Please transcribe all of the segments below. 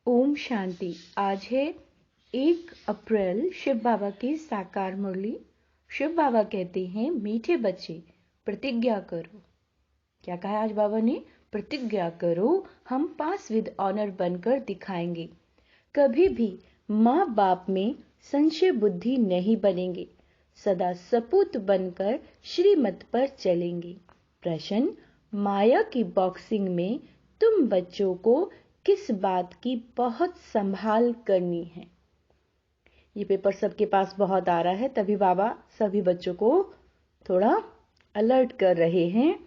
ओम शांति। आज है 1 अप्रैल, शिव बाबा की साकार मुरली। शिव बाबा कहते हैं, मीठे बच्चे प्रतिज्ञा करो। क्या कहा आज बाबा ने? प्रतिज्ञा करो, हम पास विद ऑनर बनकर दिखाएंगे। कभी भी माँ बाप में संशय बुद्धि नहीं बनेंगे, सदा सपूत बनकर श्रीमत पर चलेंगे। प्रश्न, माया की बॉक्सिंग में तुम बच्चों को किस बात की बहुत संभाल करनी है? ये पेपर सबके पास बहुत आ रहा है, तभी बाबा सभी बच्चों को थोड़ा अलर्ट कर रहे हैं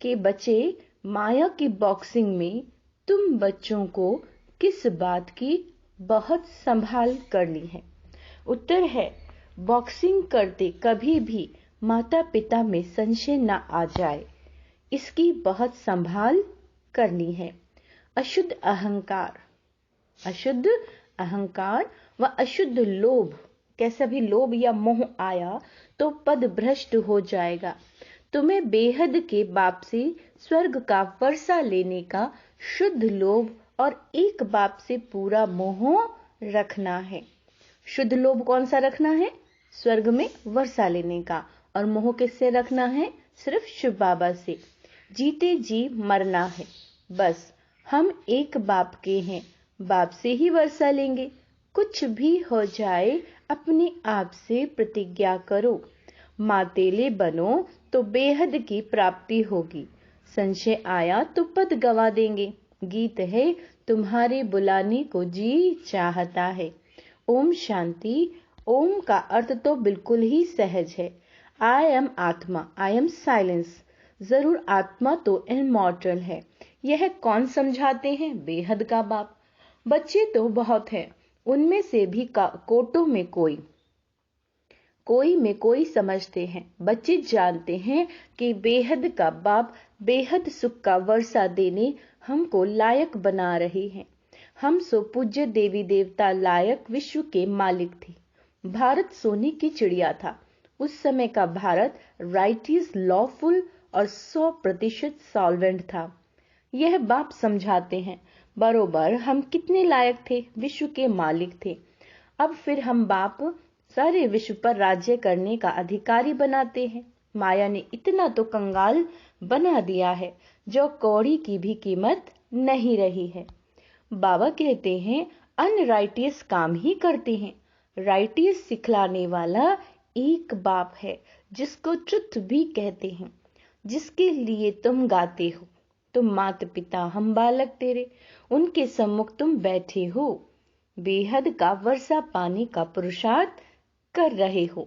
कि बच्चे, माया की बॉक्सिंग में तुम बच्चों को किस बात की बहुत संभाल करनी है? उत्तर है, बॉक्सिंग करते कभी भी माता पिता में संशय न आ जाए, इसकी बहुत संभाल करनी है। अशुद्ध अहंकार व अशुद्ध लोभ, कैसा भी लोभ या मोह आया तो पद भ्रष्ट हो जाएगा। तुम्हें बेहद के बाप से स्वर्ग का वर्षा लेने का शुद्ध लोभ और एक बाप से पूरा मोह रखना है। शुद्ध लोभ कौन सा रखना है? स्वर्ग में वर्षा लेने का। और मोह किससे रखना है? सिर्फ शिव बाबा से। जीते जी मरना है, बस हम एक बाप के हैं, बाप से ही वर्षा लेंगे। कुछ भी हो जाए अपने आप से प्रतिज्ञा करो। मातेले बनो तो बेहद की प्राप्ति होगी। संशय आया तो पद गवा देंगे। गीत है, तुम्हारे बुलाने को जी चाहता है। ओम शांति। ओम का अर्थ तो बिल्कुल ही सहज है। आई एम आत्मा, आई एम साइलेंस। जरूर आत्मा तो इमॉर्टल है। यह कौन समझाते हैं? बेहद का बाप। बच्चे तो बहुत हैं, उनमें से भी कोटों में कोई समझते हैं। बच्चे जानते हैं कि बेहद का बाप बेहद सुख का वर्षा देने हमको लायक बना रहे हैं। हम सो पूज्य देवी देवता लायक विश्व के मालिक थे। भारत सोने की चिड़िया था। उस समय का भारत राइट इज लॉफुल और 100% सॉल्वेंट था। यह बाप समझाते हैं बरोबर हम कितने लायक थे, विश्व के मालिक थे। अब फिर हम बाप सारे विश्व पर राज्य करने का अधिकारी बनाते हैं। माया ने इतना तो कंगाल बना दिया है जो कौड़ी की भी कीमत नहीं रही है। बाबा कहते हैं, अनराइटियस काम ही करते हैं। राइटियस सिखलाने वाला एक बाप है, जिसको ट्रुथ भी कहते हैं, जिसके लिए तुम गाते हो। तुम माता पिता, हम बालक तेरे, उनके सम्मुख तुम बैठे हो। बेहद का वर्षा पानी का पुरुषार्थ कर रहे हो।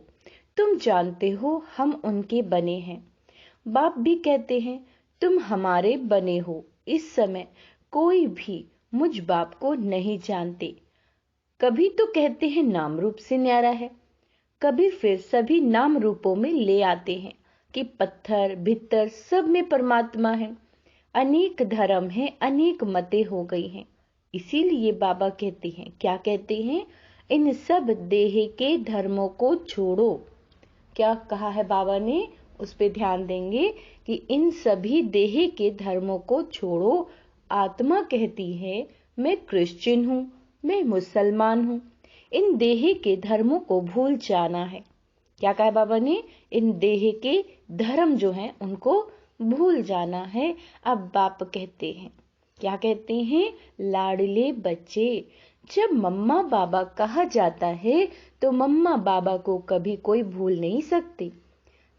तुम जानते हो हम उनके बने हैं। बाप भी कहते हैं, तुम हमारे बने हो। इस समय कोई भी मुझ बाप को नहीं जानते। कभी तो कहते हैं नाम रूप से न्यारा है, कभी फिर सभी नाम रूपों में ले आते हैं कि पत्थर भीतर सब में परमात्मा है। अनेक धर्म हैं, अनेक मतें हो गई हैं। इसीलिए बाबा कहते हैं, क्या कहते हैं? इन सब देह के धर्मों को छोड़ो। क्या कहा है बाबा ने? उस पे ध्यान देंगे कि इन सभी देह के धर्मों को छोड़ो। आत्मा कहती है, मैं क्रिश्चियन हूँ, मैं मुसलमान हूँ। इन देह के धर्मों को भूल जाना है। क्या कहा है बाबा ने? इन देह के धर्म जो हैं उनको भूल जाना है। अब बाप कहते हैं, क्या कहते हैं? लाडले बच्चे, जब मम्मा बाबा कहा जाता है तो मम्मा बाबा को कभी कोई भूल नहीं सकते।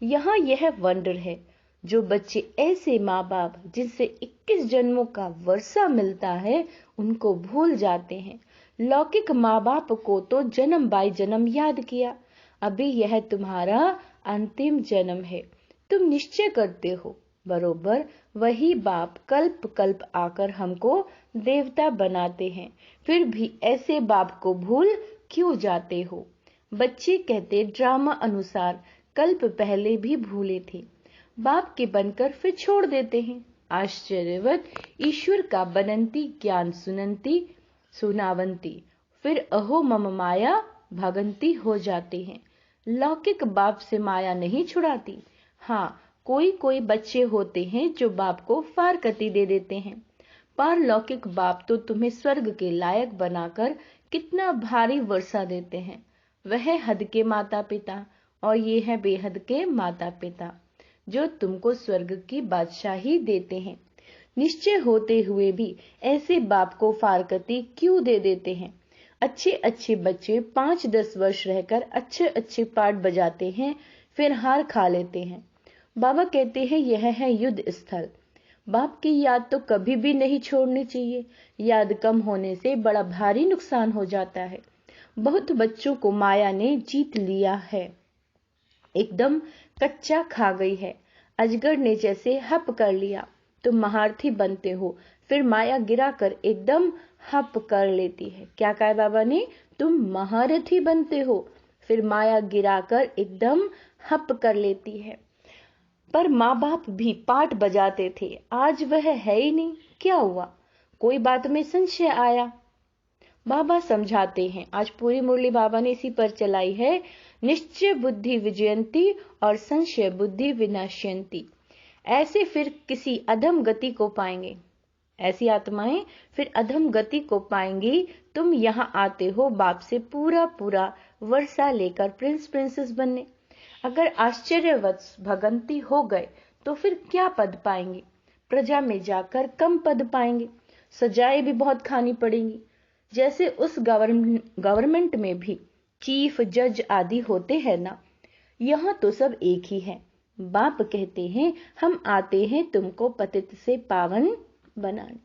यहाँ यह वंडर है, जो बच्चे ऐसे माँ बाप जिनसे 21 जन्मों का वर्षा मिलता है उनको भूल जाते हैं। लौकिक माँ बाप को तो जन्म बाय जन्म याद किया। अभी यह तुम्हारा अंतिम जन्म है। तुम निश्चय करते हो बरोबर वही बाप कल्प कल्प आकर हमको देवता बनाते हैं। फिर भी ऐसे बाप को भूल क्यों जाते हो? बच्चे कहते, ड्रामा अनुसार कल्प पहले भी भूले थे, बाप के बनकर फिर छोड़ देते हैं। आश्चर्यवत ईश्वर का बनंती ज्ञान सुनावंती, फिर अहो मम माया भगंती हो जाते हैं। लौकिक बाप से माया नहीं छुड़ाती। हाँ, कोई कोई बच्चे होते हैं जो बाप को फारकती दे देते हैं। पारलौकिक बाप तो तुम्हें स्वर्ग के लायक बनाकर कितना भारी वर्षा देते हैं। वह हद के माता पिता और ये है बेहद के माता पिता जो तुमको स्वर्ग की बादशाही देते हैं। निश्चय होते हुए भी ऐसे बाप को फारकती क्यों दे देते हैं। अच्छे अच्छे बच्चे 5-10 वर्ष रहकर अच्छे अच्छे पाठ बजाते हैं, फिर हार खा लेते हैं। बाबा कहते हैं यह है युद्ध स्थल। बाप की याद तो कभी भी नहीं छोड़नी चाहिए। याद कम होने से बड़ा भारी नुकसान हो जाता है। बहुत बच्चों को माया ने जीत लिया है, एकदम कच्चा खा गई है। अजगर ने जैसे हप कर लिया, तुम महारथी बनते हो, फिर माया गिराकर एकदम हप कर लेती है। क्या कहा बाबा ने? तुम महारथी बनते हो, फिर माया गिराकर एकदम हप कर लेती है। पर माँ बाप भी पाठ बजाते थे, आज वह है ही नहीं। क्या हुआ? कोई बात में संशय आया? बाबा समझाते हैं, आज पूरी मुरली बाबा ने इसी पर चलाई है। निश्चय बुद्धि विजयंती और संशय बुद्धि विनाशयंती। ऐसे फिर किसी अधम गति को पाएंगे, ऐसी आत्माएं फिर अधम गति को पाएंगी। तुम यहाँ आते हो बाप से पूरा पूरा वर्षा लेकर प्रिंस प्रिंसेस बनने। अगर आश्चर्यवश भगंती हो गए तो फिर क्या पद पाएंगे? प्रजा में जाकर कम पद पाएंगे, सजाएं भी बहुत खानी पड़ेंगी। जैसे उस गवर्नमेंट में भी चीफ जज आदि होते हैं ना, यहाँ तो सब एक ही है। बाप कहते हैं हम आते हैं तुमको पतित से पावन बनाने।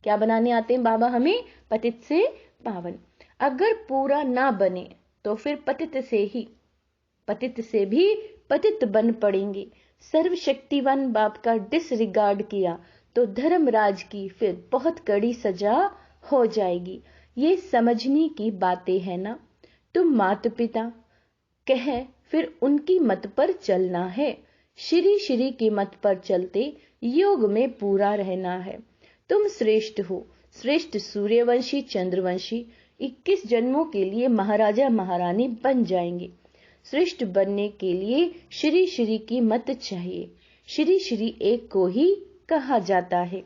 क्या बनाने आते हैं बाबा? हमें पतित से पावन। अगर पूरा ना बने तो फिर पतित से भी पतित बन पड़ेंगे। सर्वशक्तिवान बाप का डिसरिगार्ड किया तो धर्मराज की फिर बहुत कड़ी सजा हो जाएगी। ये समझने की बातें है ना। तुम माता पिता कह फिर उनकी मत पर चलना है। श्री श्री की मत पर चलते योग में पूरा रहना है। तुम श्रेष्ठ हो, श्रेष्ठ सूर्यवंशी चंद्रवंशी 21 जन्मों के लिए महाराजा महारानी बन जाएंगे। श्रेष्ठ बनने के लिए श्री श्री की मत चाहिए। श्री श्री एक को ही कहा जाता है।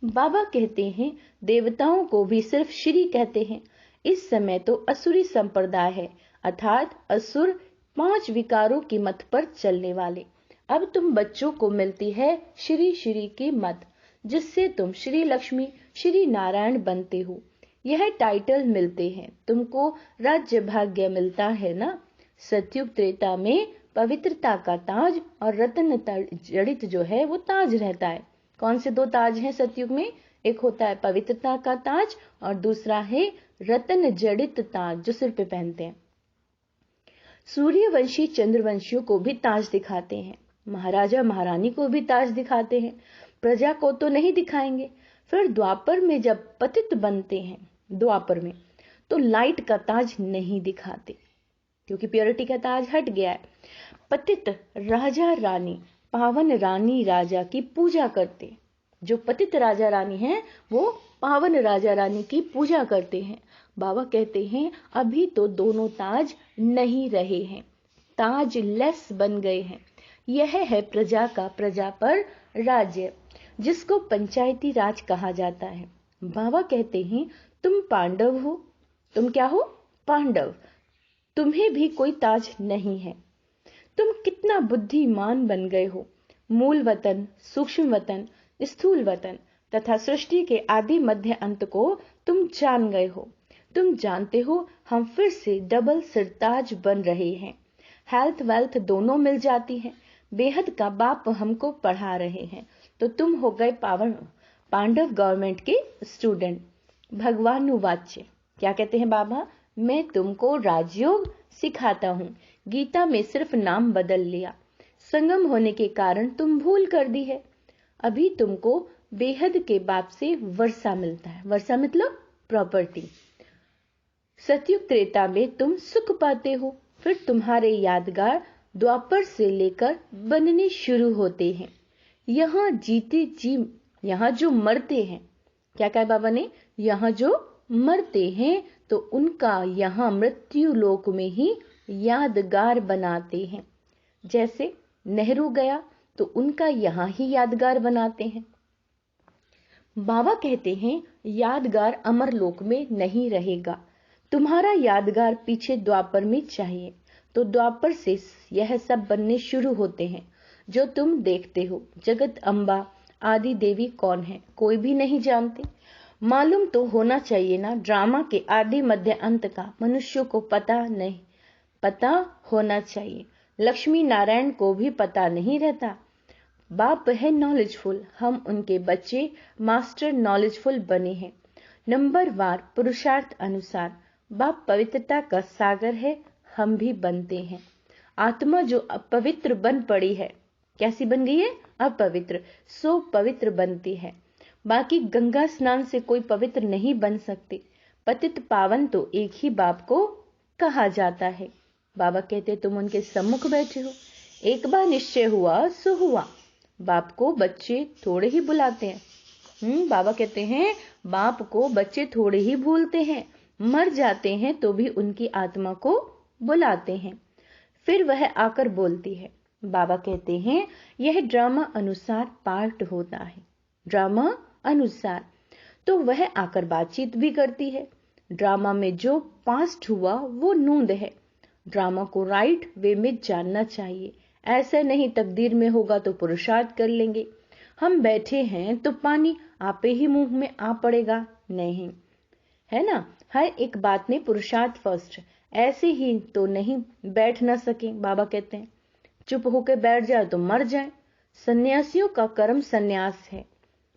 बाबा कहते हैं देवताओं को भी सिर्फ श्री कहते हैं। इस समय तो असुरी संप्रदाय है, अर्थात असुर 5 विकारों की मत पर चलने वाले। अब तुम बच्चों को मिलती है श्री श्री की मत, जिससे तुम श्री लक्ष्मी श्री नारायण बनते हो। यह टाइटल मिलते हैं, तुमको राज्य भाग्य मिलता है ना। सतयुग त्रेता में पवित्रता का ताज और रत्न जड़ित जो है वो ताज रहता है। कौन से 2 ताज हैं सतयुग में? एक होता है पवित्रता का ताज और दूसरा है रत्न जड़ित ताज जो सिर पे पहनते हैं। सूर्यवंशी चंद्रवंशियों को भी ताज दिखाते हैं, महाराजा महारानी को भी ताज दिखाते हैं, प्रजा को तो नहीं दिखाएंगे। फिर द्वापर में जब पतित बनते हैं, द्वापर में तो लाइट का ताज नहीं दिखाते, क्योंकि प्योरिटी का ताज हट गया है। पतित राजा रानी पावन रानी राजा की पूजा करते। जो पतित राजा रानी हैं वो पावन राजा रानी की पूजा करते हैं। बाबा कहते हैं अभी तो दोनों ताज नहीं रहे हैं, ताज लेस बन गए हैं। यह है प्रजा का प्रजा पर राज्य, जिसको पंचायती राज कहा जाता है। बाबा कहते हैं तुम पांडव हो। तुम क्या हो? पांडव। तुम्हें भी कोई ताज नहीं है। तुम कितना बुद्धिमान बन गए हो। मूल वतन, सूक्ष्म वतन, स्थूल वतन तथा सृष्टि के आदि मध्य अंत को तुम जान गए हो। तुम जानते हो हम फिर से डबल सिरताज बन रहे हैं। हेल्थ वेल्थ दोनों मिल जाती है। बेहद का बाप हमको पढ़ा रहे हैं, तो तुम हो गए पांडव गवर्नमेंट के स्टूडेंट। भगवानुवाच्य क्या कहते हैं बाबा? मैं तुमको राजयोग सिखाता हूँ। गीता में सिर्फ नाम बदल लिया, संगम होने के कारण तुम भूल कर दी है। अभी तुमको बेहद के बाप से वर्षा मिलता है। वर्षा मतलब प्रॉपर्टी। सतयुग त्रेता में तुम सुख पाते हो, फिर तुम्हारे यादगार द्वापर से लेकर बनने शुरू होते हैं। यहाँ जीते जी, यहाँ जो मरते हैं, क्या कहा बाबा ने? यहाँ जो मरते हैं तो उनका यहाँ मृत्यु लोक में ही यादगार बनाते हैं। जैसे नेहरू गया तो उनका यहाँ ही यादगार बनाते हैं। बाबा कहते हैं यादगार अमर लोक में नहीं रहेगा, तुम्हारा यादगार पीछे द्वापर में चाहिए। तो द्वापर से यह सब बनने शुरू होते हैं जो तुम देखते हो। जगत अम्बा आदि देवी कौन है कोई भी नहीं जानते। मालूम तो होना चाहिए ना, ड्रामा के आदि मध्य अंत का मनुष्यों को पता नहीं, पता होना चाहिए। लक्ष्मी नारायण को भी पता नहीं रहता। बाप है नॉलेजफुल, हम उनके बच्चे मास्टर नॉलेजफुल बने हैं। नंबर वार पुरुषार्थ अनुसार बाप पवित्रता का सागर है, हम भी बनते हैं। आत्मा जो अपवित्र बन पड़ी है, कैसी बन गई है? अपवित्र, सो पवित्र बनती है। बाकी गंगा स्नान से कोई पवित्र नहीं बन सकते। पतित पावन तो एक ही बाप को कहा जाता है। बाबा कहते तुम उनके सम्मुख बैठे हो, एक बार निश्चय हुआ सो हुआ। बाप को बच्चे थोड़े ही बुलाते हैं। बाबा कहते हैं बाप को बच्चे थोड़े ही भूलते हैं, मर जाते हैं तो भी उनकी आत्मा को बुलाते हैं, फिर वह आकर बोलती है। बाबा कहते हैं यह ड्रामा अनुसार पार्ट होता है, ड्रामा अनुसार, तो वह आकर बातचीत भी करती है। ड्रामा में जो पास्ट हुआ वो नूंद है। ड्रामा को राइट वे में जानना चाहिए, ऐसा नहीं तकदीर में होगा तो पुरुषार्थ कर लेंगे। हम बैठे हैं तो पानी आपे ही मुंह में आ पड़ेगा, नहीं है ना। हर एक बात में पुरुषार्थ फर्स्ट, ऐसे ही तो नहीं बैठ ना सके। बाबा कहते हैं चुप होकर बैठ जाए तो मर जाए। सन्यासियों का कर्म सन्यास है,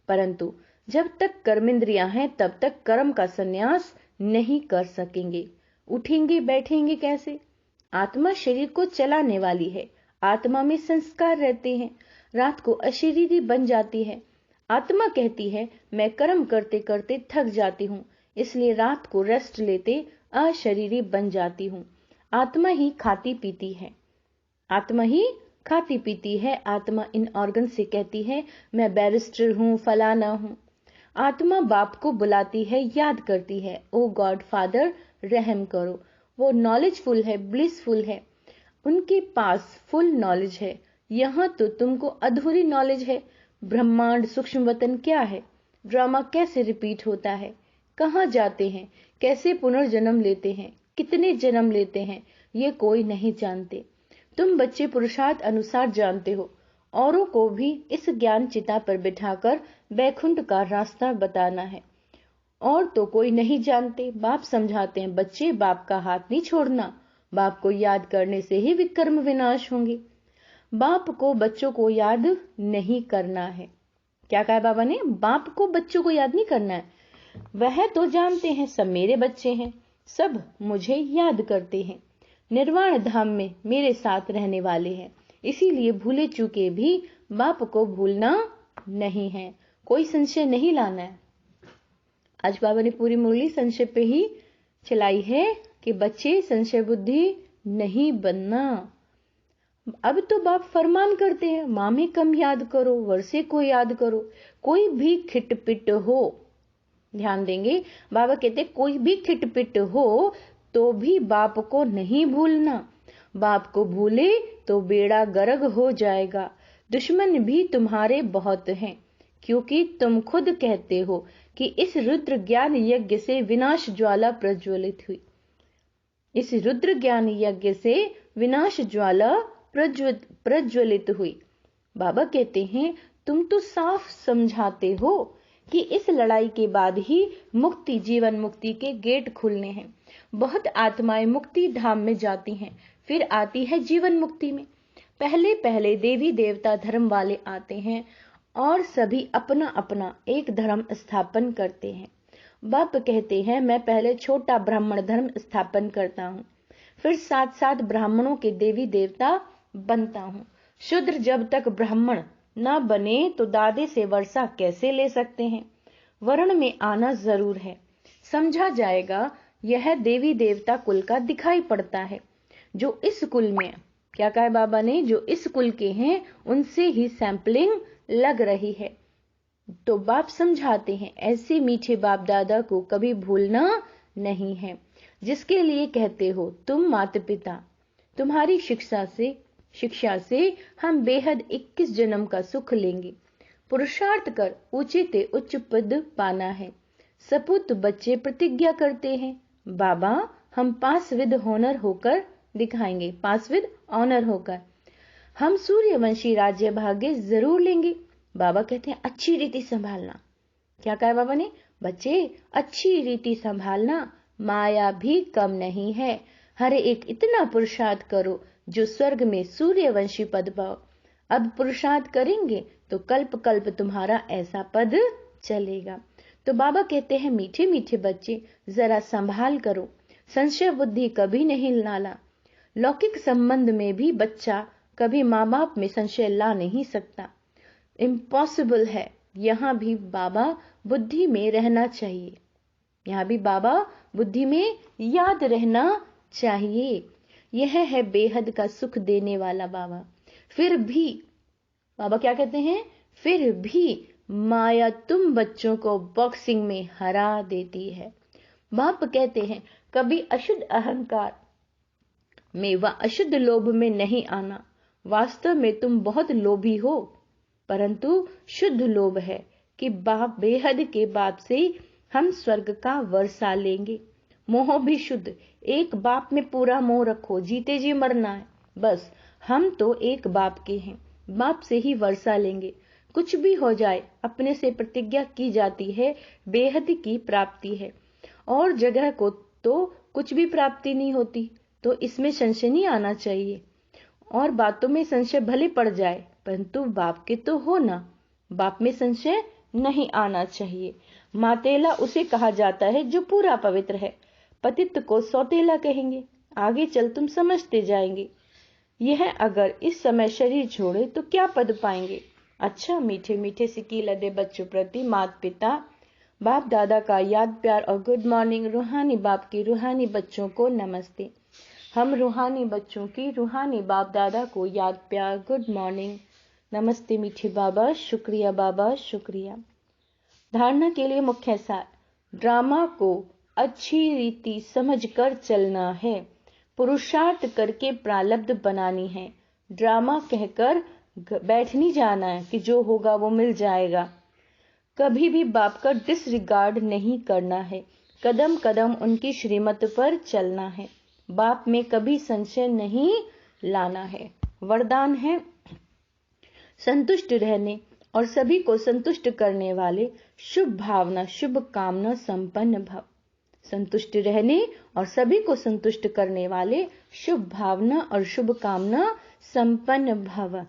परंतु जब तक कर्मेंद्रियां हैं तब तक कर्म का सन्यास नहीं कर सकेंगे। उठेंगे बैठेंगे कैसे? आत्मा शरीर को चलाने वाली है, आत्मा में संस्कार रहते हैं। रात को अशरीरी बन जाती है। आत्मा कहती है मैं कर्म करते करते थक जाती हूँ, इसलिए रात को रेस्ट लेते अशरीरी बन जाती हूँ। आत्मा ही खाती पीती है, आत्मा ही खाती पीती है। आत्मा इन ऑर्गन से कहती है मैं बैरिस्टर हूँ, फलाना हूँ। आत्मा बाप को बुलाती है, याद करती है, ओ गॉड फादर रहम करो। वो नॉलेजफुल है, ब्लिसफुल है, उनके पास फुल नॉलेज है। यहाँ तो तुमको अधूरी नॉलेज है। ब्रह्मांड सूक्ष्म वतन क्या है? ड्रामा कैसे रिपीट होता है? कहाँ जाते हैं? कैसे पुनर्जन्म लेते हैं? कितने जन्म लेते हैं? ये कोई नहीं जानते। तुम बच्चे पुरुषार्थ अनुसार जानते हो। औरों को भी इस ज्ञान चिता पर बिठाकर बैकुंठ का रास्ता बताना है। और तो कोई नहीं जानते। बाप समझाते हैं बच्चे बाप का हाथ नहीं छोड़ना, बाप को याद करने से ही विकर्म विनाश होंगे। बाप को बच्चों को याद नहीं करना है। क्या कहा बाबा ने? बाप को बच्चों को याद नहीं करना है। वह तो जानते हैं सब मेरे बच्चे हैं, सब मुझे याद करते हैं, निर्वाण धाम में मेरे साथ रहने वाले हैं, इसीलिए भूले चूके भी बाप को भूलना नहीं है। कोई संशय नहीं लाना है। आज बाबा ने पूरी मुरली संशय पे ही चलाई है कि बच्चे संशय बुद्धि नहीं बनना। अब तो बाप फरमान करते हैं माँ में कम याद करो, वर्षे को याद करो। कोई भी खिटपिट हो, ध्यान देंगे, बाबा कहते कोई भी खिटपिट हो तो भी बाप को नहीं भूलना। बाप को भूले तो बेड़ा गर्क हो जाएगा। दुश्मन भी तुम्हारे बहुत हैं, क्योंकि तुम खुद कहते हो कि इस रुद्र ज्ञान यज्ञ से विनाश ज्वाला प्रज्वलित हुई। इस रुद्र ज्ञान यज्ञ से विनाश ज्वाला प्रज्वलित हुई। बाबा कहते हैं तुम तो साफ समझाते हो कि इस लड़ाई के बाद ही मुक्ति, जीवन मुक्ति के गेट खुलने हैं। बहुत आत्माएं मुक्ति धाम में जाती हैं, फिर आती है जीवन मुक्ति में। पहले पहले देवी देवता धर्म वाले आते हैं और सभी अपना अपना एक धर्म स्थापन करते हैं। बाप कहते हैं मैं पहले छोटा ब्राह्मण धर्म स्थापन करता हूँ, फिर साथ साथ ब्राह्मणों के देवी देवता बनता हूँ। शूद्र जब तक ब्राह्मण न बने तो दादे से वर्षा कैसे ले सकते हैं? वर्ण में आना जरूर है। समझा जाएगा यह देवी देवता कुल का दिखाई पड़ता है। जो इस कुल में, क्या कहा बाबा ने, जो इस कुल के हैं उनसे ही सैंपलिंग लग रही है। तो बाप समझाते हैं ऐसे मीठे बाप दादा को कभी भूलना नहीं है, जिसके लिए कहते हो तुम माता पिता। तुम्हारी शिक्षा से हम बेहद 21 जन्म का सुख लेंगे। पुरुषार्थ कर ऊंचे ते उच्च पद पाना है। सपूत बच्चे प्रतिज्ञा करते हैं, बाबा हम पासविद होनर होकर दिखाएंगे, पासविद ऑनर होकर हम सूर्यवंशी राज्य भाग्य जरूर लेंगे। बाबा कहते हैं अच्छी रीति संभालना। क्या कहा बाबा ने? बच्चे अच्छी रीति संभालना, माया भी कम नहीं है। हर एक इतना पुरुषार्थ करो जो स्वर्ग में सूर्यवंशी पद पाओ। अब पुरुषार्थ करेंगे तो कल्प कल्प तुम्हारा ऐसा पद चलेगा। तो बाबा कहते हैं मीठे मीठे बच्चे जरा संभाल करो, संशय बुद्धि कभी नहीं लाना। लौकिक संबंध में भी बच्चा कभी माँ बाप में संशय ला नहीं सकता, इम्पॉसिबल है। यहाँ भी बाबा बुद्धि में रहना चाहिए, यहाँ भी बाबा बुद्धि में याद रहना चाहिए। यह है बेहद का सुख देने वाला बाबा। फिर भी बाबा क्या कहते हैं? फिर भी माया तुम बच्चों को बॉक्सिंग में हरा देती है। बाप कहते हैं कभी अशुद्ध अहंकार में व अशुद्ध लोभ में नहीं आना। वास्तव में तुम बहुत लोभी हो, परंतु शुद्ध लोभ है कि बाप बेहद के बाप से हम स्वर्ग का वर्षा लेंगे। मोह भी शुद्ध, एक बाप में पूरा मोह रखो, जीते जी मरना है बस। हम तो एक बाप के हैं, बाप से ही वर्षा लेंगे। कुछ भी हो जाए अपने से प्रतिज्ञा की जाती है, बेहद की प्राप्ति है। और जगह को तो कुछ भी प्राप्ति नहीं होती, तो इसमें संशय नहीं आना चाहिए। और बातों में संशय भले पड़ जाए, परंतु बाप के तो हो ना, बाप में संशय नहीं आना चाहिए। मातेला उसे कहा जाता है जो पूरा पवित्र है। पतित को सौतेला कहेंगे, आगे चल तुम समझते जाएंगे। यह अगर इस समय शरीर छोड़े तो क्या पद पाएंगे। अच्छा मीठे मीठे सिक्की लदे बच्चों प्रति माता पिता बाप दादा का याद प्यार और गुड मॉर्निंग। रूहानी बाप की रूहानी बच्चों को नमस्ते। हम रूहानी बच्चों की रूहानी बाप दादा को याद प्यार गुड मॉर्निंग, नमस्ते मीठे बाबा, शुक्रिया बाबा, शुक्रिया। धारणा के लिए मुख्य सार, ड्रामा को अच्छी रीति समझकर चलना है, पुरुषार्थ करके प्रारब्ध बनानी है। ड्रामा कहकर बैठ नहीं जाना है कि जो होगा वो मिल जाएगा। कभी भी बाप का डिसरिगार्ड नहीं करना है, कदम कदम उनकी श्रीमत पर चलना है। बाप में कभी संशय नहीं लाना है। वरदान है संतुष्ट रहने और सभी को संतुष्ट करने वाले, शुभ भावना शुभ कामना संपन्न भव। संतुष्ट रहने और सभी को संतुष्ट करने वाले, शुभ भावना और शुभ कामना संपन्न भव।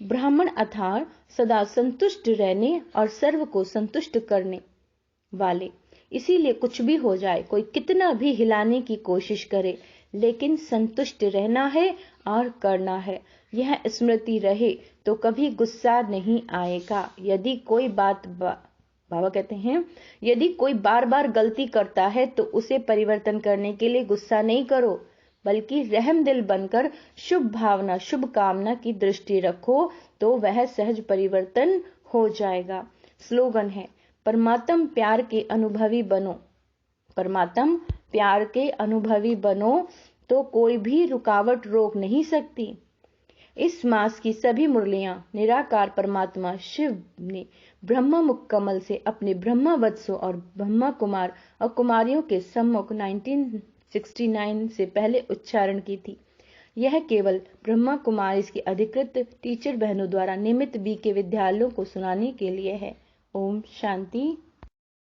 ब्राह्मण अर्थात सदा संतुष्ट रहने और सर्व को संतुष्ट करने वाले। इसीलिए कुछ भी हो जाए, कोई कितना भी हिलाने की कोशिश करे, लेकिन संतुष्ट रहना है और करना है। यह स्मृति रहे तो कभी गुस्सा नहीं आएगा। यदि कोई बाबा कहते हैं यदि कोई बार बार गलती करता है तो उसे परिवर्तन करने के लिए गुस्सा नहीं करो, बल्कि रहम दिल बनकर शुभ भावना शुभ कामना की दृष्टि रखो, तो वह सहज परिवर्तन हो जाएगा। स्लोगन है परमात्म प्यार के अनुभवी बनो। परमात्म प्यार के अनुभवी बनो तो कोई भी रुकावट रोक नहीं सकती। इस मास की सभी मुरलियां निराकार परमात्मा शिव ने ब्रह्मा मुख कमल से अपने ब्रह्मा वत्सों और ब्रह्मा कुमार और कुमारियों के सम्मुख 1969 से पहले उच्चारण की थी। यह केवल ब्रह्मा कुमारी की अधिकृत टीचर बहनों द्वारा नियमित बी के विद्यालयों को सुनाने के लिए है। ओम शांति।